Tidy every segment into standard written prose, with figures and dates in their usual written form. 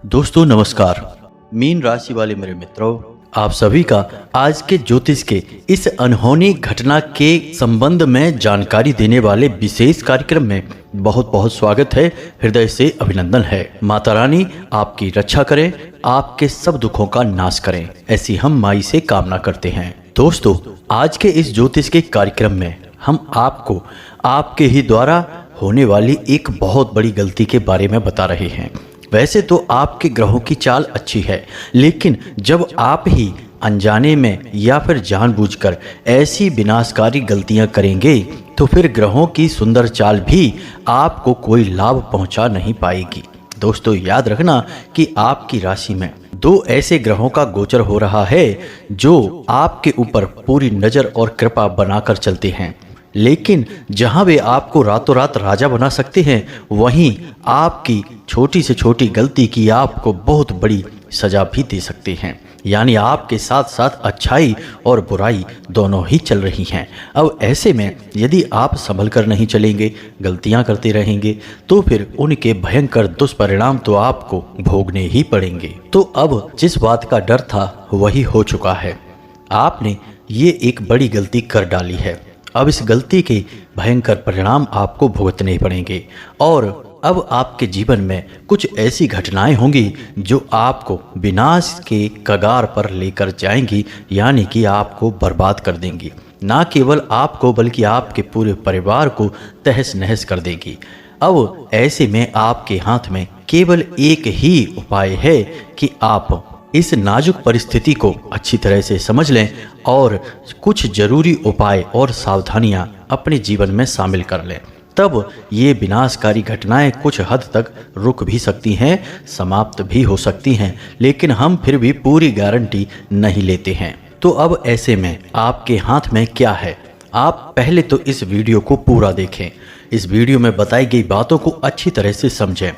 दोस्तों नमस्कार। मीन राशि वाले मेरे मित्रों, आप सभी का आज के ज्योतिष के इस अनहोनी घटना के संबंध में जानकारी देने वाले विशेष कार्यक्रम में बहुत बहुत स्वागत है। हृदय से अभिनंदन है। माता रानी आपकी रक्षा करें, आपके सब दुखों का नाश करें, ऐसी हम माई से कामना करते हैं। दोस्तों, आज के इस ज्योतिष के कार्यक्रम में हम आपको आपके ही द्वारा होने वाली एक बहुत बड़ी गलती के बारे में बता रहे हैं। वैसे तो आपके ग्रहों की चाल अच्छी है, लेकिन जब आप ही अनजाने में या फिर जानबूझकर ऐसी विनाशकारी गलतियां करेंगे तो फिर ग्रहों की सुंदर चाल भी आपको कोई लाभ पहुंचा नहीं पाएगी। दोस्तों, याद रखना कि आपकी राशि में दो ऐसे ग्रहों का गोचर हो रहा है जो आपके ऊपर पूरी नज़र और कृपा बनाकर चलते हैं, लेकिन जहां वे आपको रातों रात राजा बना सकते हैं, वहीं आपकी छोटी से छोटी गलती की आपको बहुत बड़ी सजा भी दे सकते हैं। यानी आपके साथ साथ अच्छाई और बुराई दोनों ही चल रही हैं। अब ऐसे में यदि आप संभल कर नहीं चलेंगे, गलतियां करते रहेंगे, तो फिर उनके भयंकर दुष्परिणाम तो आपको भोगने ही पड़ेंगे। तो अब जिस बात का डर था वही हो चुका है। आपने ये एक बड़ी गलती कर डाली है। अब इस गलती के भयंकर परिणाम आपको भुगतने पड़ेंगे और अब आपके जीवन में कुछ ऐसी घटनाएं होंगी जो आपको विनाश के कगार पर लेकर जाएंगी, यानी कि आपको बर्बाद कर देंगी। ना केवल आपको बल्कि आपके पूरे परिवार को तहस नहस कर देगी। अब ऐसे में आपके हाथ में केवल एक ही उपाय है कि आप इस नाजुक परिस्थिति को अच्छी तरह से समझ लें और कुछ जरूरी उपाय और सावधानियां अपने जीवन में शामिल कर लें। तब ये विनाशकारी घटनाएं कुछ हद तक रुक भी सकती हैं, समाप्त भी हो सकती हैं, लेकिन हम फिर भी पूरी गारंटी नहीं लेते हैं। तो अब ऐसे में आपके हाथ में क्या है? आप पहले तो इस वीडियो को पूरा देखें। इस वीडियो में बताई गई बातों को अच्छी तरह से समझें।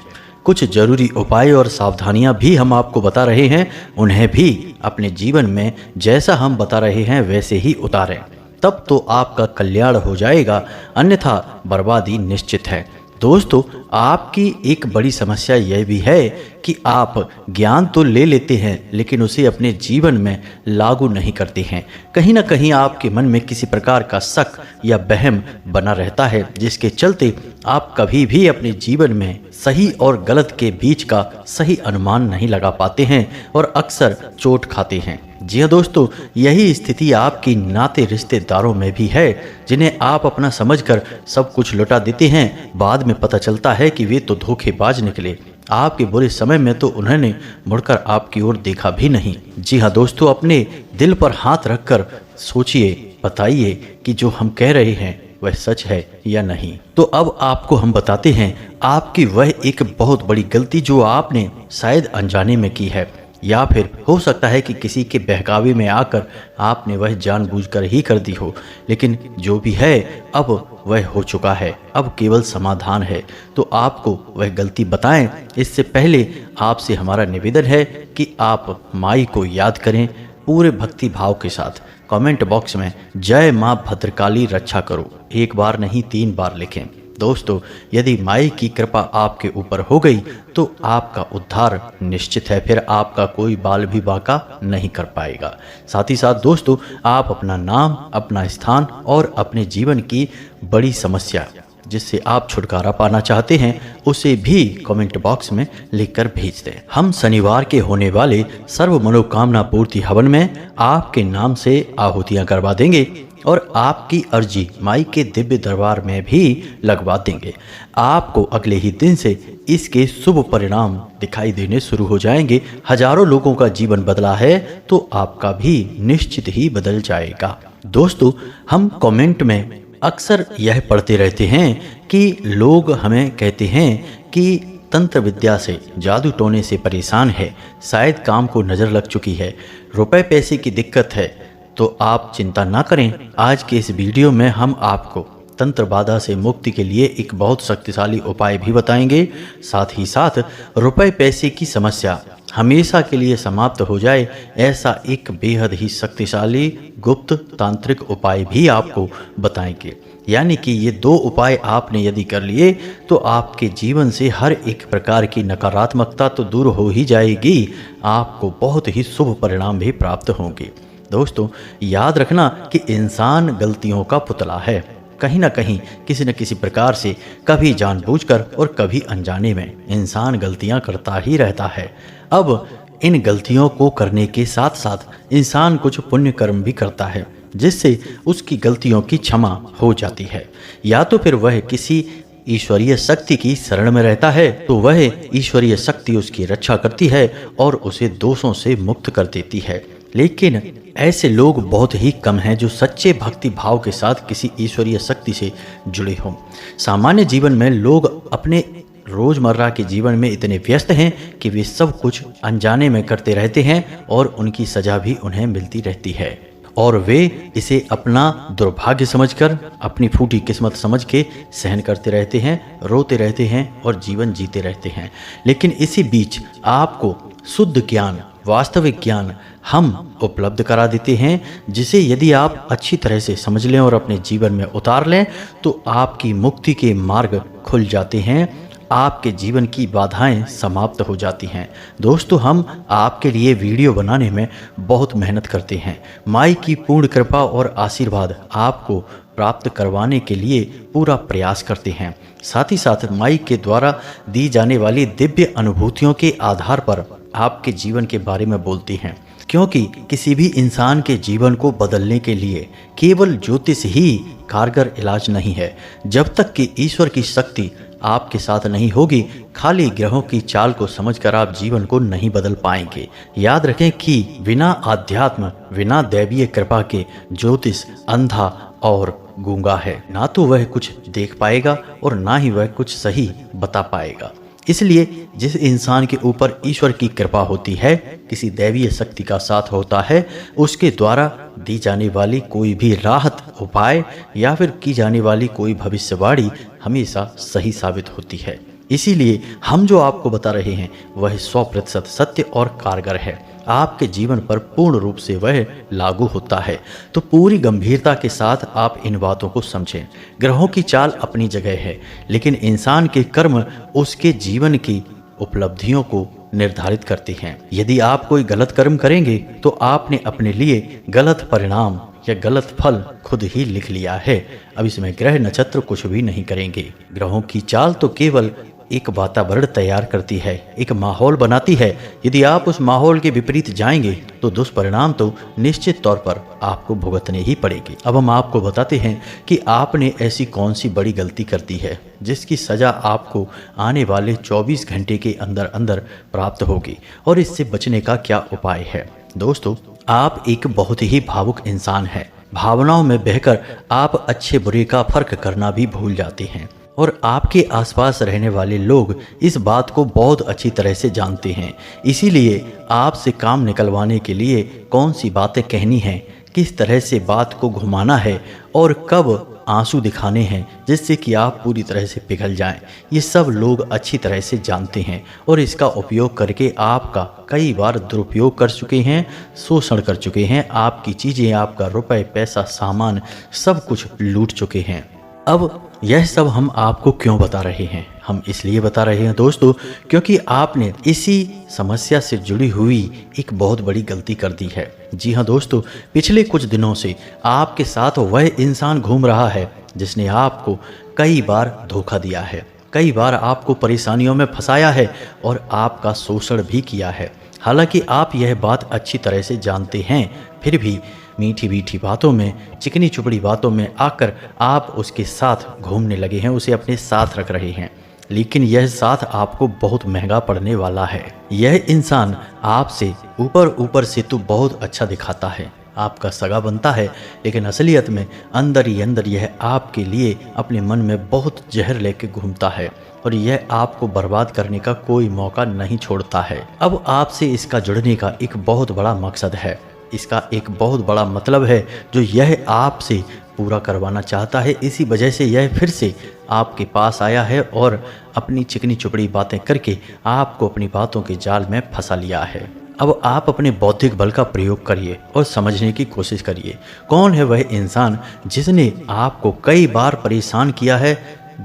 कुछ जरूरी उपाय और सावधानियां भी हम आपको बता रहे हैं, उन्हें भी अपने जीवन में जैसा हम बता रहे हैं वैसे ही उतारें, तब तो आपका कल्याण हो जाएगा, अन्यथा बर्बादी निश्चित है। दोस्तों, आपकी एक बड़ी समस्या यह भी है कि आप ज्ञान तो ले लेते हैं लेकिन उसे अपने जीवन में लागू नहीं करते हैं। कहीं ना कहीं आपके मन में किसी प्रकार का शक या वहम बना रहता है, जिसके चलते आप कभी भी अपने जीवन में सही और गलत के बीच का सही अनुमान नहीं लगा पाते हैं और अक्सर चोट खाते हैं। जी हाँ दोस्तों, यही स्थिति आपकी नाते रिश्तेदारों में भी है, जिन्हें आप अपना समझकर सब कुछ लौटा देते हैं। बाद में पता चलता है कि वे तो धोखेबाज निकले। आपके बुरे समय में तो उन्होंने मुड़कर आपकी ओर देखा भी नहीं। जी हाँ दोस्तों, अपने दिल पर हाथ रखकर सोचिए, बताइए कि जो हम कह रहे हैं वह सच है या नहीं। तो अब आपको हम बताते हैं आपकी वह एक बहुत बड़ी गलती जो आपने शायद अनजाने में की है, या फिर हो सकता है कि किसी के बहकावे में आकर आपने वह जानबूझकर ही कर दी हो। लेकिन जो भी है, अब वह हो चुका है। अब केवल समाधान है, तो आपको वह गलती बताएं। इससे पहले आपसे हमारा निवेदन है कि आप माई को याद करें पूरे भक्ति भाव के साथ। कमेंट बॉक्स में जय माँ भद्रकाली रक्षा करो 1 बार नहीं 3 बार लिखें। दोस्तों, यदि माई की कृपा आपके ऊपर हो गई तो आपका उद्धार निश्चित है, फिर आपका कोई बाल भी बांका नहीं कर पाएगा। साथ ही साथ दोस्तों, आप अपना नाम, अपना स्थान और अपने जीवन की बड़ी समस्या जिससे आप छुटकारा पाना चाहते हैं उसे भी कमेंट बॉक्स में लिखकर भेज दें। हम शनिवार के होने वाले सर्व मनोकामना पूर्ति हवन में आपके नाम से आहुतियां करवा देंगे और आपकी अर्जी माई के दिव्य दरबार में भी लगवा देंगे। आपको अगले ही दिन से इसके शुभ परिणाम दिखाई देने शुरू हो जाएंगे। हजारों लोगों का जीवन बदला है तो आपका भी निश्चित ही बदल जाएगा। दोस्तों, हम कमेंट में अक्सर यह पढ़ते रहते हैं कि लोग हमें कहते हैं कि तंत्र विद्या से, जादू टोने से परेशान है, शायद काम को नज़र लग चुकी है, रुपए पैसे की दिक्कत है। तो आप चिंता ना करें, आज के इस वीडियो में हम आपको तंत्र बाधा से मुक्ति के लिए एक बहुत शक्तिशाली उपाय भी बताएंगे। साथ ही साथ रुपए पैसे की समस्या हमेशा के लिए समाप्त हो जाए, ऐसा एक बेहद ही शक्तिशाली गुप्त तांत्रिक उपाय भी आपको बताएंगे। यानी कि ये 2 उपाय आपने यदि कर लिए तो आपके जीवन से हर एक प्रकार की नकारात्मकता तो दूर हो ही जाएगी, आपको बहुत ही शुभ परिणाम भी प्राप्त होंगे। दोस्तों, याद रखना कि इंसान गलतियों का पुतला है। कहीं ना कहीं किसी न किसी प्रकार से कभी जानबूझकर और कभी अनजाने में इंसान गलतियां करता ही रहता है। अब इन गलतियों को करने के साथ साथ इंसान कुछ पुण्य कर्म भी करता है, जिससे उसकी गलतियों की क्षमा हो जाती है। या तो फिर वह किसी ईश्वरीय शक्ति की शरण में रहता है तो वह ईश्वरीय शक्ति उसकी रक्षा करती है और उसे दोषों से मुक्त कर देती है। लेकिन ऐसे लोग बहुत ही कम हैं जो सच्चे भक्ति भाव के साथ किसी ईश्वरीय शक्ति से जुड़े हों। सामान्य जीवन में लोग अपने रोजमर्रा के जीवन में इतने व्यस्त हैं कि वे सब कुछ अनजाने में करते रहते हैं और उनकी सजा भी उन्हें मिलती रहती है, और वे इसे अपना दुर्भाग्य समझकर, अपनी फूटी किस्मत समझ के सहन करते रहते हैं, रोते रहते हैं और जीवन जीते रहते हैं। लेकिन इसी बीच आपको शुद्ध ज्ञान, वास्तविक ज्ञान हम उपलब्ध करा देते हैं, जिसे यदि आप अच्छी तरह से समझ लें और अपने जीवन में उतार लें तो आपकी मुक्ति के मार्ग खुल जाते हैं, आपके जीवन की बाधाएं समाप्त हो जाती हैं। दोस्तों, हम आपके लिए वीडियो बनाने में बहुत मेहनत करते हैं। माई की पूर्ण कृपा और आशीर्वाद आपको प्राप्त करवाने के लिए पूरा प्रयास करते हैं। साथ ही साथ माई के द्वारा दी जाने वाली दिव्य अनुभूतियों के आधार पर आपके जीवन के बारे में बोलते हैं, क्योंकि किसी भी इंसान के जीवन को बदलने के लिए केवल ज्योतिष ही कारगर इलाज नहीं है। जब तक कि ईश्वर की शक्ति आपके साथ नहीं होगी, खाली ग्रहों की चाल को समझकर आप जीवन को नहीं बदल पाएंगे। याद रखें कि बिना आध्यात्म, बिना दैवीय कृपा के ज्योतिष अंधा और गूंगा है। ना तो वह कुछ देख पाएगा और ना ही वह कुछ सही बता पाएगा। इसलिए जिस इंसान के ऊपर ईश्वर की कृपा होती है, किसी दैवीय शक्ति का साथ होता है, उसके द्वारा दी जाने वाली कोई भी राहत उपाय या फिर की जाने वाली कोई भविष्यवाणी हमेशा सही साबित होती है। इसीलिए हम जो आपको बता रहे हैं वह 100% सत्य और कारगर है। आपके जीवन पर पूर्ण रूप से वह लागू होता है। तो पूरी गंभीरता के साथ आप इन बातों को समझें। ग्रहों की चाल अपनी जगह है, लेकिन इंसान के कर्म उसके जीवन की उपलब्धियों को निर्धारित करते हैं। यदि आप कोई गलत कर्म करेंगे तो आपने अपने लिए गलत परिणाम या गलत फल खुद ही लिख लिया है। अब इसमें ग्रह नक्षत्र कुछ भी नहीं करेंगे। ग्रहों की चाल तो केवल एक वातावरण तैयार करती है, एक माहौल बनाती है। यदि आप उस माहौल के विपरीत जाएंगे तो दुष्परिणाम तो निश्चित तौर पर आपको भुगतने ही पड़ेगी। अब हम आपको बताते हैं कि आपने ऐसी कौन सी बड़ी गलती कर दी है जिसकी सजा आपको आने वाले 24 घंटे के अंदर अंदर प्राप्त होगी, और इससे बचने का क्या उपाय है। दोस्तों, आप एक बहुत ही भावुक इंसान हैं। भावनाओं में बहकर आप अच्छे बुरे का फर्क करना भी भूल जाते हैं, और आपके आसपास रहने वाले लोग इस बात को बहुत अच्छी तरह से जानते हैं। इसीलिए आपसे काम निकलवाने के लिए कौन सी बातें कहनी हैं, किस तरह से बात को घुमाना है और कब आंसू दिखाने हैं जिससे कि आप पूरी तरह से पिघल जाएं, ये सब लोग अच्छी तरह से जानते हैं, और इसका उपयोग करके आपका कई बार दुरुपयोग कर चुके हैं, शोषण कर चुके हैं, आपकी चीज़ें, आपका रुपए, पैसा, सामान सब कुछ लूट चुके हैं। अब यह सब हम आपको क्यों बता रहे हैं? हम इसलिए बता रहे हैं दोस्तों, क्योंकि आपने इसी समस्या से जुड़ी हुई एक बहुत बड़ी गलती कर दी है। जी हाँ दोस्तों, पिछले कुछ दिनों से आपके साथ वह इंसान घूम रहा है जिसने आपको कई बार धोखा दिया है, कई बार आपको परेशानियों में फंसाया है और आपका शोषण भी किया है। हालांकि आप यह बात अच्छी तरह से जानते हैं, फिर भी मीठी मीठी बातों में, चिकनी चुपड़ी बातों में आकर आप उसके साथ घूमने लगे हैं, उसे अपने साथ रख रहे हैं। लेकिन यह साथ आपको बहुत महंगा पड़ने वाला है। यह इंसान आपसे ऊपर से तो बहुत अच्छा दिखाता है, आपका सगा बनता है, लेकिन असलियत में अंदर ही अंदर यह आपके लिए अपने मन में बहुत जहर लेके घूमता है, और यह आपको बर्बाद करने का कोई मौका नहीं छोड़ता है। अब आपसे इसका जुड़ने का एक बहुत बड़ा मकसद है, इसका एक बहुत बड़ा मतलब है जो यह आपसे पूरा करवाना चाहता है। इसी वजह से यह फिर से आपके पास आया है और अपनी चिकनी चुपड़ी बातें करके आपको अपनी बातों के जाल में फंसा लिया है। अब आप अपने बौद्धिक बल का प्रयोग करिए और समझने की कोशिश करिए, कौन है वह इंसान जिसने आपको कई बार परेशान किया है,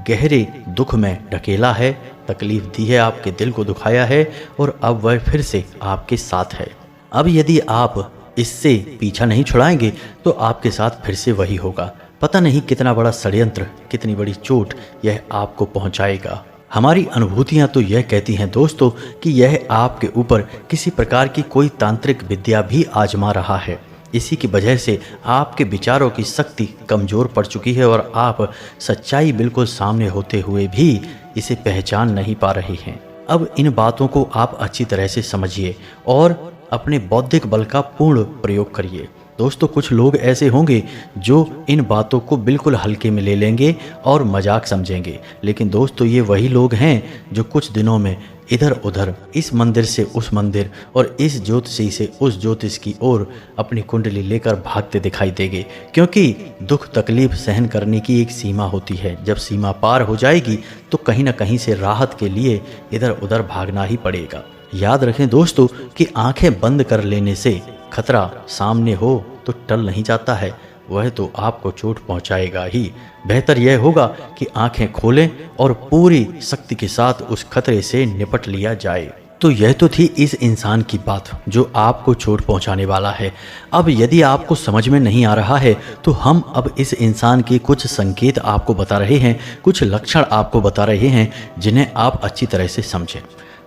गहरे दुख में ढकेला है, तकलीफ दी है, आपके दिल को दुखाया है और अब वह फिर से आपके साथ है। अब यदि आप इससे पीछा नहीं छुड़ाएंगे तो आपके साथ फिर से वही होगा। पता नहीं कितना बड़ा षड्यंत्र, कितनी बड़ी चोट यह आपको पहुंचाएगा। हमारी अनुभूतियां तो यह कहती हैं दोस्तों कि यह आपके ऊपर किसी प्रकार की कोई तांत्रिक विद्या भी आजमा रहा है। इसी की वजह से आपके विचारों की शक्ति कमज़ोर पड़ चुकी है और आप सच्चाई बिल्कुल सामने होते हुए भी इसे पहचान नहीं पा रहे हैं। अब इन बातों को आप अच्छी तरह से समझिए और अपने बौद्धिक बल का पूर्ण प्रयोग करिए। दोस्तों, कुछ लोग ऐसे होंगे जो इन बातों को बिल्कुल हल्के में ले लेंगे और मजाक समझेंगे, लेकिन दोस्तों ये वही लोग हैं जो कुछ दिनों में इधर उधर, इस मंदिर से उस मंदिर और इस ज्योतिषी से उस ज्योतिष की ओर अपनी कुंडली लेकर भागते दिखाई देंगे, क्योंकि दुख तकलीफ सहन करने की एक सीमा होती है। जब सीमा पार हो जाएगी तो कहीं ना कहीं से राहत के लिए इधर उधर भागना ही पड़ेगा। याद रखें दोस्तों कि आंखें बंद कर लेने से खतरा सामने हो तो टल नहीं जाता है, वह तो आपको चोट पहुंचाएगा ही। बेहतर यह होगा कि आंखें खोलें और पूरी शक्ति के साथ उस खतरे से निपट लिया जाए। तो यह तो थी इस इंसान की बात जो आपको चोट पहुंचाने वाला है। अब यदि आपको समझ में नहीं आ रहा है तो हम अब इस इंसान के कुछ संकेत आपको बता रहे हैं, कुछ लक्षण आपको बता रहे हैं जिन्हें आप अच्छी तरह से समझें।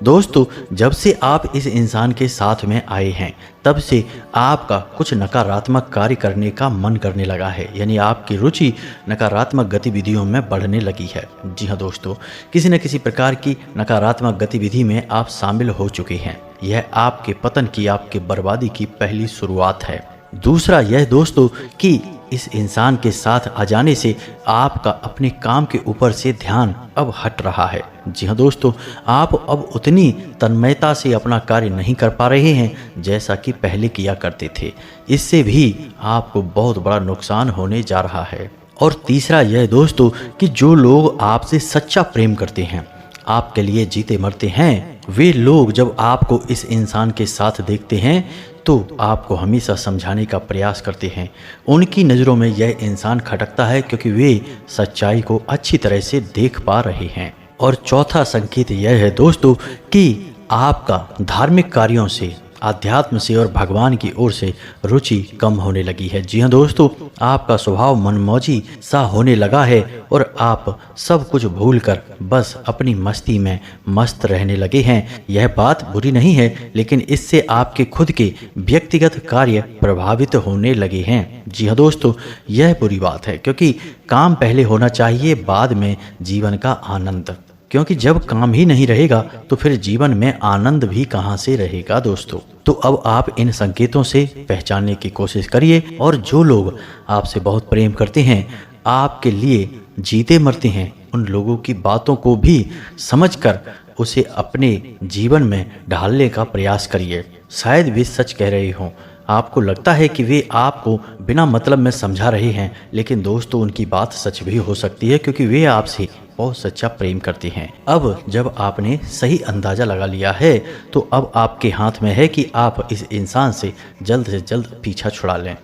दोस्तों, जब से आप इस इंसान के साथ में आए हैं तब से आपका कुछ नकारात्मक कार्य करने का मन करने लगा है, यानी आपकी रुचि नकारात्मक गतिविधियों में बढ़ने लगी है। जी हाँ दोस्तों, किसी न किसी प्रकार की नकारात्मक गतिविधि में आप शामिल हो चुके हैं। यह आपके पतन की, आपके बर्बादी की पहली शुरुआत है। दूसरा यह दोस्तों कि इस इंसान के साथ आ जाने से आपका अपने काम के ऊपर से ध्यान अब हट रहा है। जी हाँ दोस्तों, आप अब उतनी तन्मयता से अपना कार्य नहीं कर पा रहे हैं जैसा कि पहले किया करते थे। इससे भी आपको बहुत बड़ा नुकसान होने जा रहा है। और तीसरा यह दोस्तों कि जो लोग आपसे सच्चा प्रेम करते हैं, आपके लिए जीते मरते हैं, वे लोग जब आपको इस इंसान के साथ देखते हैं तो आपको हमेशा समझाने का प्रयास करते हैं। उनकी नज़रों में यह इंसान खटकता है क्योंकि वे सच्चाई को अच्छी तरह से देख पा रहे हैं। और चौथा संकेत यह है दोस्तों कि आपका धार्मिक कार्यों से, आध्यात्म से और भगवान की ओर से रुचि कम होने लगी है। जी हाँ दोस्तों, आपका स्वभाव मनमौजी सा होने लगा है और आप सब कुछ भूलकर बस अपनी मस्ती में मस्त रहने लगे हैं। यह बात बुरी नहीं है, लेकिन इससे आपके खुद के व्यक्तिगत कार्य प्रभावित होने लगे हैं। जी हाँ दोस्तों, यह बुरी बात है क्योंकि काम पहले होना चाहिए, बाद में जीवन का आनंद। क्योंकि जब काम ही नहीं रहेगा तो फिर जीवन में आनंद भी कहाँ से रहेगा दोस्तों। तो अब आप इन संकेतों से पहचानने की कोशिश करिए और जो लोग आपसे बहुत प्रेम करते हैं, आपके लिए जीते मरते हैं, उन लोगों की बातों को भी समझकर उसे अपने जीवन में ढालने का प्रयास करिए। शायद वे सच कह रहे हों, आपको लगता है कि वे आपको बिना मतलब में समझा रहे हैं, लेकिन दोस्तों उनकी बात सच भी हो सकती है क्योंकि वे आपसे बहुत सच्चा प्रेम करते हैं। अब जब आपने सही अंदाज़ा लगा लिया है तो अब आपके हाथ में है कि आप इस इंसान से जल्द पीछा छुड़ा लें।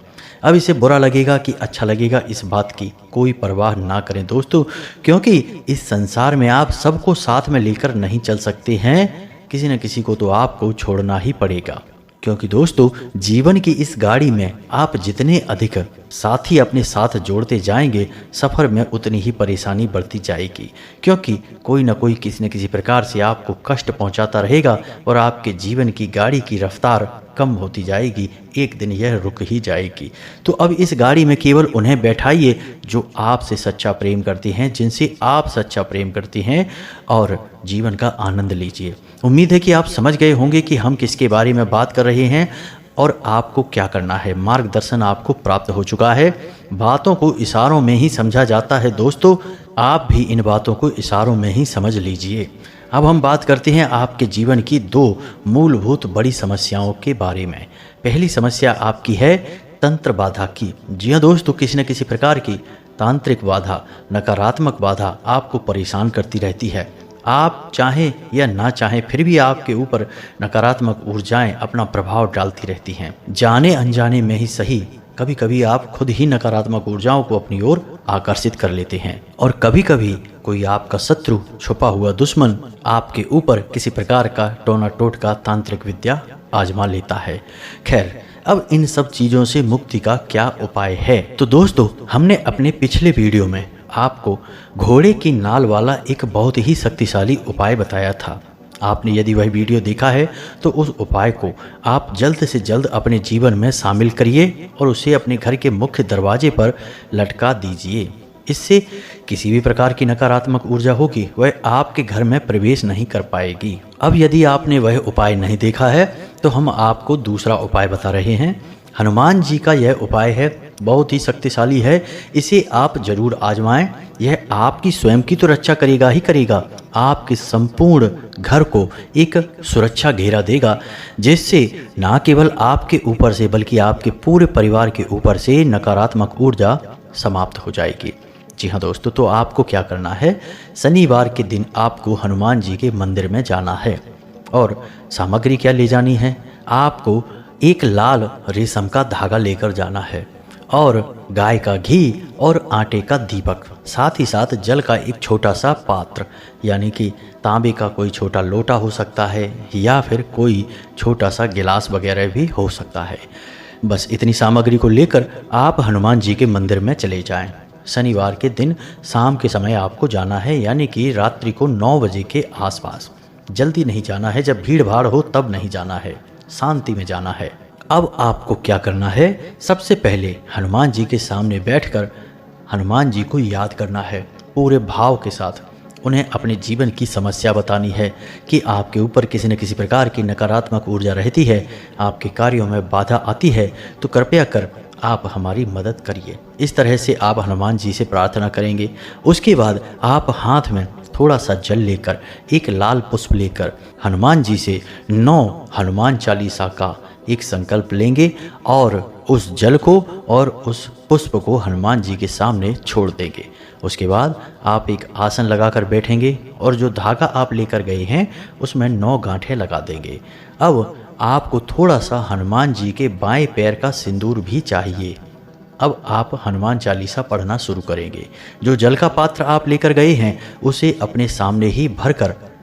अब इसे बुरा लगेगा कि अच्छा लगेगा, इस बात की कोई परवाह ना करें दोस्तों, क्योंकि इस संसार में आप सबको साथ में लेकर नहीं चल सकते हैं, किसी न किसी को तो आपको छोड़ना ही पड़ेगा। क्योंकि दोस्तों जीवन की इस गाड़ी में आप जितने अधिक साथी अपने साथ जोड़ते जाएंगे, सफ़र में उतनी ही परेशानी बढ़ती जाएगी, क्योंकि कोई ना कोई किसी न किसी प्रकार से आपको कष्ट पहुंचाता रहेगा और आपके जीवन की गाड़ी की रफ्तार कम होती जाएगी, एक दिन यह रुक ही जाएगी। तो अब इस गाड़ी में केवल उन्हें बैठाइए जो आपसे सच्चा प्रेम करते हैं, जिनसे आप सच्चा प्रेम करते हैं, और जीवन का आनंद लीजिए। उम्मीद है कि आप समझ गए होंगे कि हम किसके बारे में बात कर रहे हैं और आपको क्या करना है। मार्गदर्शन आपको प्राप्त हो चुका है। बातों को इशारों में ही समझा जाता है दोस्तों, आप भी इन बातों को इशारों में ही समझ लीजिए। अब हम बात करते हैं आपके जीवन की दो मूलभूत बड़ी समस्याओं के बारे में। पहली समस्या आपकी है तंत्र बाधा की। जी हाँ दोस्तों, किसी न किसी प्रकार की तांत्रिक बाधा, नकारात्मक बाधा आपको परेशान करती रहती है। आप चाहें या ना चाहें फिर भी आपके ऊपर नकारात्मक ऊर्जाएं अपना प्रभाव डालती रहती हैं। जाने अनजाने में ही सही, कभी कभी आप खुद ही नकारात्मक ऊर्जाओं को अपनी ओर आकर्षित कर लेते हैं और कभी कभी कोई आपका शत्रु, छुपा हुआ दुश्मन आपके ऊपर किसी प्रकार का टोना टोटका तांत्रिक विद्या आजमा लेता है। खैर, अब इन सब चीज़ों से मुक्ति का क्या उपाय है? तो दोस्तों, हमने अपने पिछले वीडियो में आपको घोड़े की नाल वाला एक बहुत ही शक्तिशाली उपाय बताया था। आपने यदि वह वीडियो देखा है तो उस उपाय को आप जल्द से जल्द अपने जीवन में शामिल करिए और उसे अपने घर के मुख्य दरवाजे पर लटका दीजिए। इससे किसी भी प्रकार की नकारात्मक ऊर्जा होगी वह आपके घर में प्रवेश नहीं कर पाएगी। अब यदि आपने वह उपाय नहीं देखा है तो हम आपको दूसरा उपाय बता रहे हैं। हनुमान जी का यह उपाय है, बहुत ही शक्तिशाली है, इसे आप जरूर आजमाएं। यह आपकी स्वयं की तो रक्षा करेगा ही करेगा, आपके संपूर्ण घर को एक सुरक्षा घेरा देगा, जिससे ना केवल आपके ऊपर से बल्कि आपके पूरे परिवार के ऊपर से नकारात्मक ऊर्जा समाप्त हो जाएगी। जी हाँ दोस्तों, तो आपको क्या करना है, शनिवार के दिन आपको हनुमान जी के मंदिर में जाना है और सामग्री क्या ले जानी है, आपको एक लाल रेशम का धागा लेकर जाना है और गाय का घी और आटे का दीपक, साथ ही साथ जल का एक छोटा सा पात्र, यानी कि तांबे का कोई छोटा लोटा हो सकता है या फिर कोई छोटा सा गिलास वगैरह भी हो सकता है। बस इतनी सामग्री को लेकर आप हनुमान जी के मंदिर में चले जाएं। शनिवार के दिन शाम के समय आपको जाना है, यानी कि रात्रि को 9 बजे के आसपास। जल्दी नहीं जाना है, जब भीड़ भाड़ हो तब नहीं जाना है, शांति में जाना है। अब आपको क्या करना है, सबसे पहले हनुमान जी के सामने बैठकर हनुमान जी को याद करना है पूरे भाव के साथ। उन्हें अपने जीवन की समस्या बतानी है कि आपके ऊपर किसी न किसी प्रकार की नकारात्मक ऊर्जा रहती है, आपके कार्यों में बाधा आती है, तो कृपया कर आप हमारी मदद करिए। इस तरह से आप हनुमान जी से प्रार्थना करेंगे। उसके बाद आप हाथ में थोड़ा सा जल लेकर, एक लाल पुष्प लेकर हनुमान जी से 9 हनुमान चालीसा का एक संकल्प लेंगे और उस जल को और उस पुष्प को हनुमान जी के सामने छोड़ देंगे। उसके बाद आप एक आसन लगाकर बैठेंगे और जो धागा आप लेकर गए हैं उसमें 9 गांठें लगा देंगे। अब आपको थोड़ा सा हनुमान जी के बाएं पैर का सिंदूर भी चाहिए। अब आप हनुमान चालीसा पढ़ना शुरू करेंगे। जो जल का पात्र आप लेकर गए हैं उसे अपने सामने ही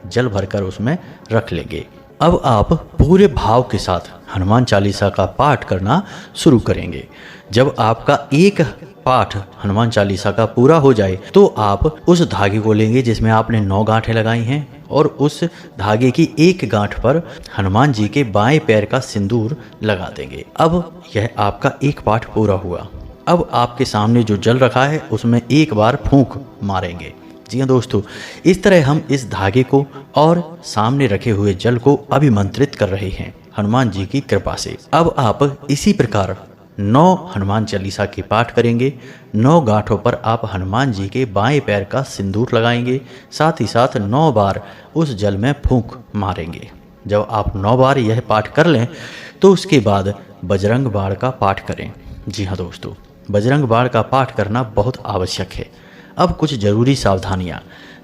जल भरकर उसमें रख लेंगे। अब आप पूरे भाव के साथ हनुमान चालीसा का पाठ करना शुरू करेंगे। जब आपका एक पाठ हनुमान चालीसा का पूरा हो जाए तो आप उस धागे को लेंगे जिसमें आपने 9 गांठें लगाई हैं और उस धागे की एक गांठ पर हनुमान जी के बाएं पैर का सिंदूर लगा देंगे। अब यह आपका एक पाठ पूरा हुआ। अब आपके सामने जो जल रखा है उसमें एक बार फूंक मारेंगे। जी हाँ दोस्तों, इस तरह हम इस धागे को और सामने रखे हुए जल को अभिमंत्रित कर रहे हैं हनुमान जी की कृपा से। अब आप इसी प्रकार 9 हनुमान चालीसा के पाठ करेंगे। 9 गांठों पर आप हनुमान जी के बाएं पैर का सिंदूर लगाएंगे, साथ ही साथ 9 बार उस जल में फूंक मारेंगे। जब आप 9 बार यह पाठ कर लें तो उसके बाद बजरंग बाण का पाठ करें। जी हाँ दोस्तों, बजरंग बाण का पाठ करना बहुत आवश्यक है। अब कुछ जरूरी सावधानियां।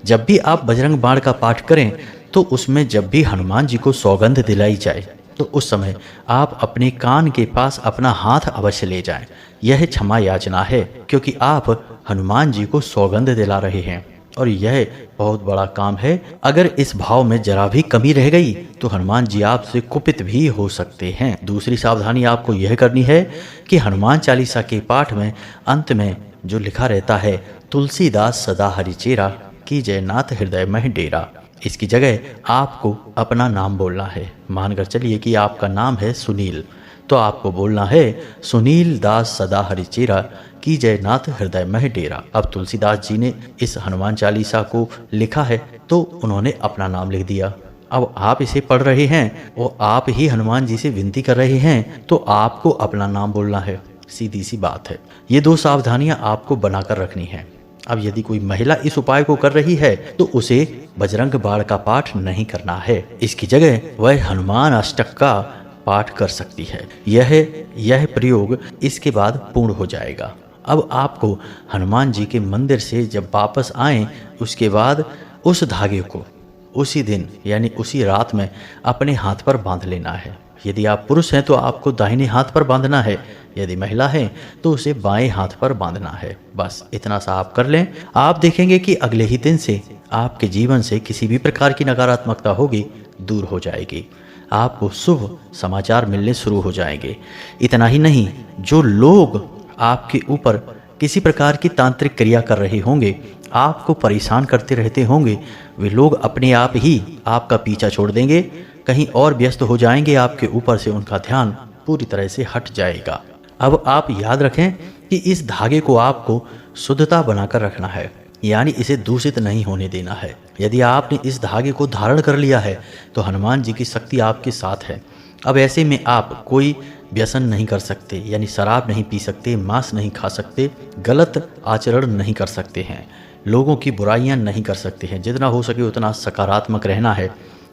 जब भी आप बजरंग बाण का पाठ करें तो उसमें जब भी हनुमान जी को सौगंध दिलाई जाए तो उस समय आप अपने कान के पास अपना हाथ अवश्य ले जाएं। यह क्षमा याचना है, क्योंकि आप हनुमान जी को सौगंध दिला रहे हैं और यह बहुत बड़ा काम है। अगर इस भाव में जरा भी कमी रह गई तो हनुमान जी आपसे कुपित भी हो सकते हैं। दूसरी सावधानी आपको यह करनी है कि हनुमान चालीसा के पाठ में अंत में जो लिखा रहता है, तुलसीदास सदा हरिचेरा की जय नाथ हृदय में डेरा, इसकी जगह आपको अपना नाम बोलना है। मानकर चलिए कि आपका नाम है सुनील, तो आपको बोलना है सुनील दास सदा हरिचेरा की जय नाथ हृदय में डेरा। अब तुलसीदास जी ने इस हनुमान चालीसा को लिखा है तो उन्होंने अपना नाम लिख दिया। अब आप इसे पढ़ रहे हैं और आप ही हनुमान जी से विनती कर रहे हैं तो आपको अपना नाम बोलना है। सीधी सी बात है। ये 2 सावधानियां आपको बनाकर रखनी है। अब यदि कोई महिला इस उपाय को कर रही है तो उसे बजरंग बाण का पाठ नहीं करना है। इसकी जगह वह हनुमान अष्टक का पाठ कर सकती है। यह प्रयोग इसके बाद पूर्ण हो जाएगा। अब आपको हनुमान जी के मंदिर से जब वापस आएं उसके बाद उस धागे को उसी दिन यानी उसी रात में अपने हाथ पर बांध लेना है। यदि आप पुरुष हैं तो आपको दाहिने हाथ पर बांधना है, यदि महिला है तो उसे बाएं हाथ पर बांधना है। बस इतना सा आप कर लें, आप देखेंगे कि अगले ही दिन से आपके जीवन से किसी भी प्रकार की नकारात्मकता होगी दूर हो जाएगी। आपको शुभ समाचार मिलने शुरू हो जाएंगे। इतना ही नहीं, जो लोग आपके ऊपर किसी प्रकार की तांत्रिक क्रिया कर रहे होंगे, आपको परेशान करते रहते होंगे, वे लोग अपने आप ही आपका पीछा छोड़ देंगे, कहीं और व्यस्त हो जाएंगे, आपके ऊपर से उनका ध्यान पूरी तरह से हट जाएगा। अब आप याद रखें कि इस धागे को आपको शुद्धता बनाकर रखना है, यानी इसे दूषित नहीं होने देना है। यदि आपने इस धागे को धारण कर लिया है तो हनुमान जी की शक्ति आपके साथ है। अब ऐसे में आप कोई व्यसन नहीं कर सकते, यानी शराब नहीं पी सकते, मांस नहीं खा सकते, गलत आचरण नहीं कर सकते हैं, लोगों की बुराइयां नहीं कर सकते हैं। जितना हो सके उतना सकारात्मक रहना है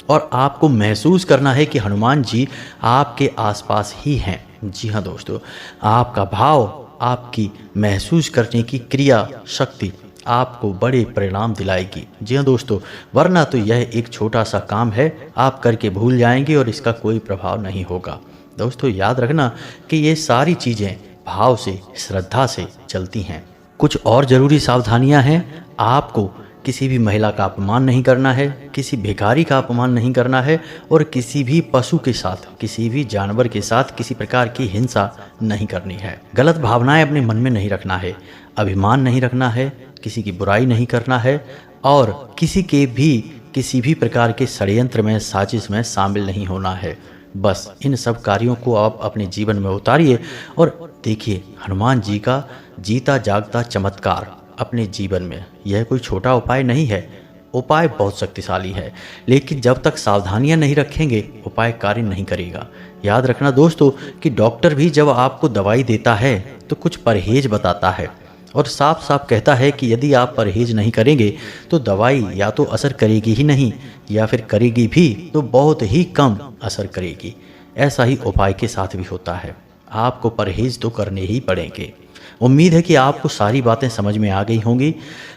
और आपको महसूस करना है कि हनुमान जी आपके आसपास ही हैं। जी हाँ दोस्तों, आपका भाव, आपकी महसूस करने की क्रिया शक्ति आपको बड़े परिणाम दिलाएगी। जी हाँ दोस्तों, वरना तो यह एक छोटा सा काम है, आप करके भूल जाएंगे और इसका कोई प्रभाव नहीं होगा। दोस्तों याद रखना कि ये सारी चीज़ें भाव से, श्रद्धा से चलती हैं। कुछ और ज़रूरी सावधानियां हैं। आपको किसी भी महिला का अपमान नहीं करना है, किसी भिखारी का अपमान नहीं करना है और किसी भी पशु के साथ, किसी भी जानवर के साथ किसी प्रकार की हिंसा नहीं करनी है। गलत भावनाएं अपने मन में नहीं रखना है, अभिमान नहीं रखना है, किसी की बुराई नहीं करना है और किसी भी प्रकार के षड्यंत्र में, साजिश में शामिल नहीं होना है। बस इन सब कार्यों को आप अपने जीवन में उतारिए और देखिए हनुमान जी का जीता जागता चमत्कार अपने जीवन में। यह कोई छोटा उपाय नहीं है, उपाय बहुत शक्तिशाली है, लेकिन जब तक सावधानियां नहीं रखेंगे उपाय कार्य नहीं करेगा। याद रखना दोस्तों कि डॉक्टर भी जब आपको दवाई देता है तो कुछ परहेज बताता है और साफ साफ कहता है कि यदि आप परहेज नहीं करेंगे तो दवाई या तो असर करेगी ही नहीं, या फिर करेगी भी तो बहुत ही कम असर करेगी। ऐसा ही उपाय के साथ भी होता है, आपको परहेज तो करने ही पड़ेंगे। उम्मीद है कि आपको सारी बातें समझ में आ गई होंगी।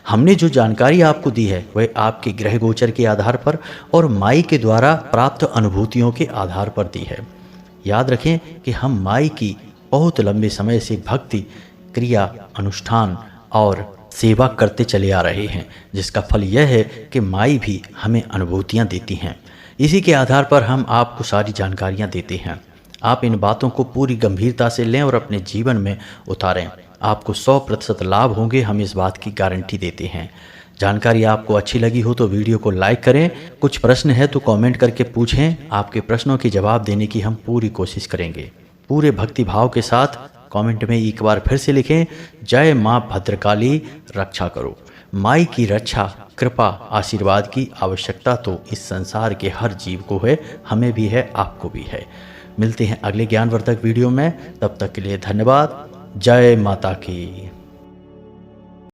हमने जो जानकारी आपको दी है वह आपके ग्रह गोचर के आधार पर और माई के द्वारा प्राप्त अनुभूतियों के आधार पर दी है। याद रखें कि हम माई की बहुत लंबे समय से भक्ति, क्रिया, अनुष्ठान और सेवा करते चले आ रहे हैं, जिसका फल यह है कि माई भी हमें अनुभूतियाँ देती हैं। इसी के आधार पर हम आपको सारी जानकारियाँ देते हैं। आप इन बातों को पूरी गंभीरता से लें और अपने जीवन में उतारें। आपको 100% लाभ होंगे, हम इस बात की गारंटी देते हैं। जानकारी आपको अच्छी लगी हो तो वीडियो को लाइक करें। कुछ प्रश्न है तो कमेंट करके पूछें, आपके प्रश्नों के जवाब देने की हम पूरी कोशिश करेंगे। पूरे भक्ति भाव के साथ कमेंट में एक बार फिर से लिखें, जय माँ भद्रकाली रक्षा करो। माई की रक्षा, कृपा, आशीर्वाद की आवश्यकता तो इस संसार के हर जीव को है, हमें भी है, आपको भी है। मिलते हैं अगले ज्ञानवर्धक वीडियो में, तब तक के लिए धन्यवाद। जय माता की।